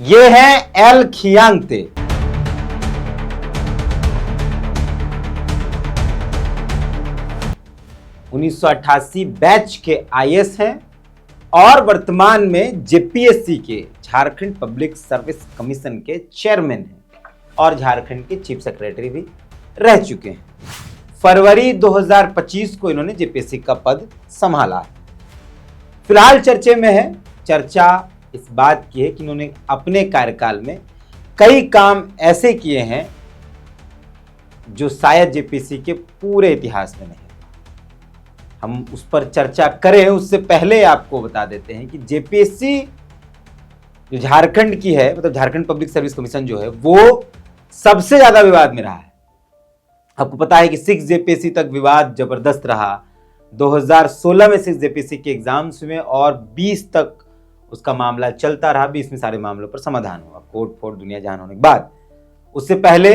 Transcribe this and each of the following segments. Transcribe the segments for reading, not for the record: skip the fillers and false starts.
ये है एल खियांगते। उन्नीस बैच के आईएएस हैं और वर्तमान में जेपीएससी के झारखंड पब्लिक सर्विस कमीशन के चेयरमैन हैं और झारखंड के चीफ सेक्रेटरी भी रह चुके हैं। फरवरी 2025 को इन्होंने जेपीएससी का पद संभाला। फिलहाल चर्चे में है, चर्चा इस बात की है कि इन्होंने अपने कार्यकाल में कई काम ऐसे किए हैं जो शायद जेपीएससी के पूरे इतिहास में नहीं। हम उस पर चर्चा करें उससे पहले आपको बता देते हैं कि जेपीएससी जो झारखंड की है, मतलब झारखंड पब्लिक सर्विस कमीशन जो है, वो सबसे ज्यादा विवाद में रहा है। आपको पता है कि 6 जेपीएससी तक विवाद जबरदस्त रहा। 2016 में 6 जेपीएससी के एग्जाम्स हुए और 20 तक उसका मामला चलता रहा। 20 में सारे मामलों पर समाधान हुआ, कोर्ट फोर्ट दुनिया जहान होने के बाद। उससे पहले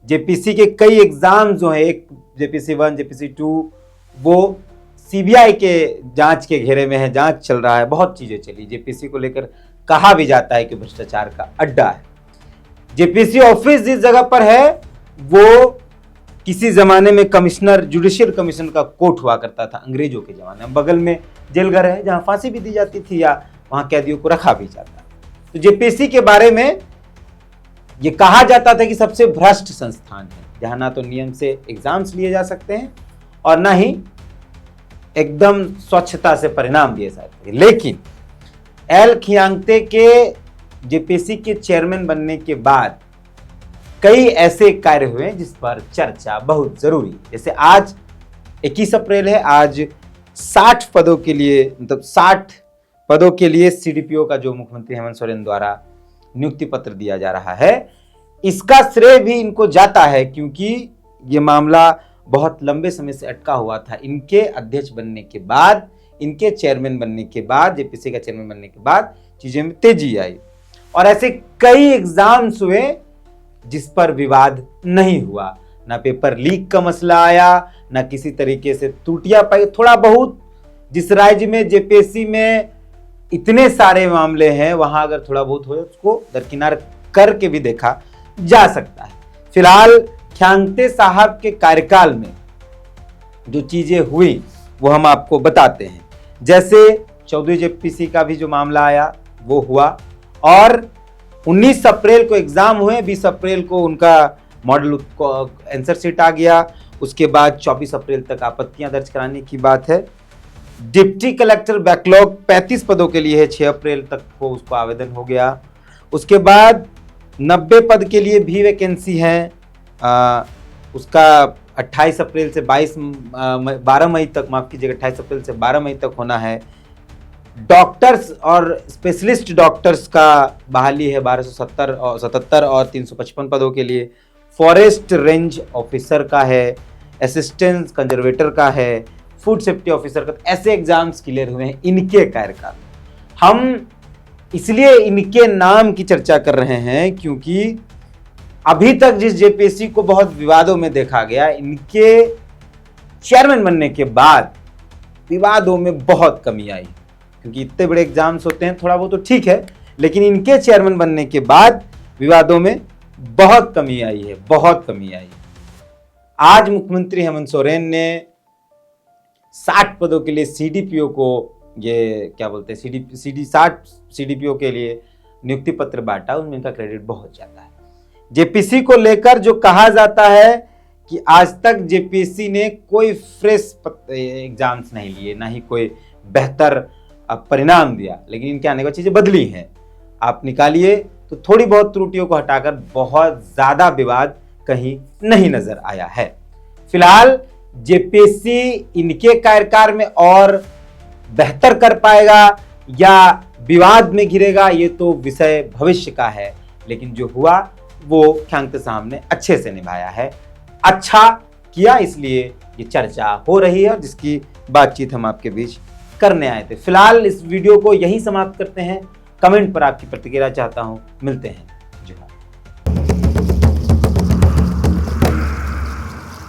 जेपीएससी के कई एग्जाम जो है, एक जेपीएससी 1, जेपीएससी 2, वो सीबीआई के जांच के घेरे में है, जांच चल रहा है, बहुत चीजें चली। जेपीएससी को लेकर कहा भी जाता है कि भ्रष्टाचार का अड्डा है। जेपीएससी ऑफिस जिस जगह पर है वो किसी जमाने में कमिश्नर, जुडिशियल कमीशन का कोर्ट हुआ करता था अंग्रेजों के जमाने में। बगल में जेलघर है जहां फांसी भी दी जाती थी या वहां कैदियों को रखा भी जाता। तो जेपीएससी के बारे में ये कहा जाता था कि सबसे भ्रष्ट संस्थान है, जहां ना तो नियम से एग्जाम्स लिए जा सकते हैं और ना ही एकदम स्वच्छता से परिणाम दिए जाते हैं। लेकिन एल खियांगते के जेपीएससी के चेयरमैन बनने के बाद कई ऐसे कार्य हुए जिस पर चर्चा बहुत जरूरी है। जैसे आज 21 अप्रैल है, आज 60 पदों के लिए, मतलब 60 पदों के लिए सीडीपीओ का जो मुख्यमंत्री हेमंत सोरेन द्वारा नियुक्ति पत्र दिया जा रहा है, इसका श्रेय भी इनको जाता है क्योंकि ये मामला बहुत लंबे समय से अटका हुआ था। इनके अध्यक्ष बनने के बाद, इनके चेयरमैन बनने के बाद, जेपीएससी का चेयरमैन बनने के बाद चीजें में तेजी आई और ऐसे कई एग्जाम्स हुए जिस पर विवाद नहीं हुआ। ना पेपर लीक का मसला आया, ना किसी तरीके से त्रुटियां पाई। थोड़ा बहुत जिस राज्य में जेपीएससी में इतने सारे मामले हैं, वहां अगर थोड़ा बहुत हो उसको दरकिनार करके भी देखा जा सकता है। फिलहाल खियांगते साहब के कार्यकाल में जो चीजें हुई वो हम आपको बताते हैं। जैसे 14 जेपीएससी का भी जो मामला आया वो हुआ और 19 अप्रैल को एग्जाम हुए, 20 अप्रैल को उनका मॉडल आंसर शीट आ गया। उसके बाद 24 अप्रैल तक आपत्तियां दर्ज कराने की बात है। डिप्टी कलेक्टर बैकलॉग 35 पदों के लिए है, 6 अप्रैल तक को उसको आवेदन हो गया। उसके बाद 90 पद के लिए भी वैकेंसी है, उसका 28 अप्रैल से 12 मई तक, माफ कीजिएगा, 28 अप्रैल से 12 मई तक होना है। डॉक्टर्स और स्पेशलिस्ट डॉक्टर्स का बहाली है 1277 और 355 पदों के लिए। फॉरेस्ट रेंज ऑफिसर का है, असिस्टेंट कंजर्वेटर का है, फूड सेफ्टी ऑफिसर का। ऐसे एग्जाम्स क्लियर हुए हैं इनके कार्यकाल। हम इसलिए इनके नाम की चर्चा कर रहे हैं क्योंकि अभी तक जिस जेपीएससी को बहुत विवादों में देखा गया, इनके चेयरमैन बनने के बाद विवादों में बहुत कमी आई। क्योंकि इतने बड़े एग्जाम्स होते हैं, थोड़ा वो तो ठीक है, लेकिन इनके चेयरमैन बनने के बाद विवादों में बहुत कमी आई है, बहुत कमी आई। आज मुख्यमंत्री हेमंत सोरेन ने 60 पदों के लिए सीडीपीओ को, ये क्या बोलते हैं, 60 सीडीपीओ के लिए नियुक्ति पत्र बांटा, उनमें इनका क्रेडिट बहुत ज्यादा है। जेपीएससी को लेकर जो कहा जाता है कि आज तक जेपीएससी ने कोई फ्रेश एग्जाम्स नहीं लिए, ना ही कोई बेहतर परिणाम दिया, लेकिन इनके आने के बाद चीजें बदली हैं। आप निकालिए तो थोड़ी बहुत त्रुटियों को हटाकर बहुत ज्यादा विवाद कहीं नहीं नजर आया है। फिलहाल जेपीएससी इनके कार्यकाल में और बेहतर कर पाएगा या विवाद में घिरेगा, ये तो विषय भविष्य का है। लेकिन जो हुआ वो खियांगते साहब ने अच्छे से निभाया है, अच्छा किया, इसलिए ये चर्चा हो रही है और जिसकी बातचीत हम आपके बीच करने आए थे। फिलहाल इस वीडियो को यहीं समाप्त करते हैं। कमेंट पर आपकी प्रतिक्रिया चाहता हूं। मिलते हैं।